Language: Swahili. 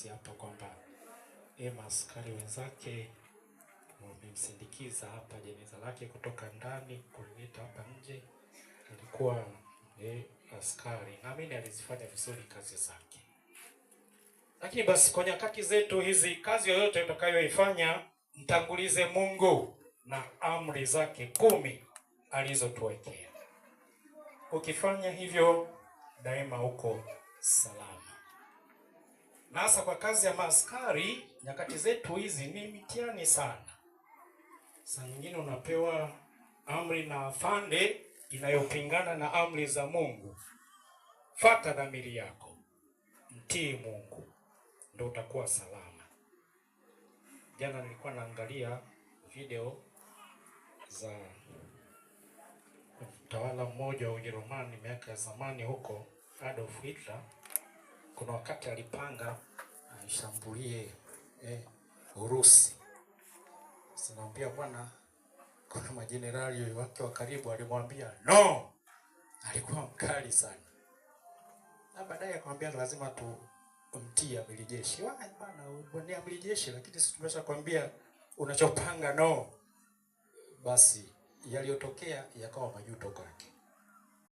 nafasi hapa kwamba maaskari wenzake wamemsindikiza hapa jeneza lake kutoka ndani kulileta hapa nje. Alikuwa askari, naamini alizifanya vizuri kazi zake. Lakini basi kwa nyakati zetu hizi, kazi yoyote utakayoifanya mtangulize Mungu na amri zake 10 alizotuwekea. Ukifanya hivyo daima uko salama. Na hasa kwa kazi ya maaskari, nyakati zetu hizi ni mitihani sana. Saa nyingine unapewa amri na afande inayopingana na amri za Mungu. Fuata dhamiri yako, mtii Mungu, ndio utakuwa salama. Jana nilikuwa naangalia video za mtawala mmoja wa Ujerumani miaka ya zamani huko, Adolf Hitler. Kuna wakati alipanga aishambulie Urusi. Sinaambia bwana, kuna majenerali wake wa karibu alimwambia no. Alikuwa mkali sana. Na baadaye akamwambia lazima tumtie amiri jeshi. Bwana, wewe amiri jeshi, lakini sisi tumeshakwambia unachopanga no. Basi yaliyotokea yakawa majuto kwake.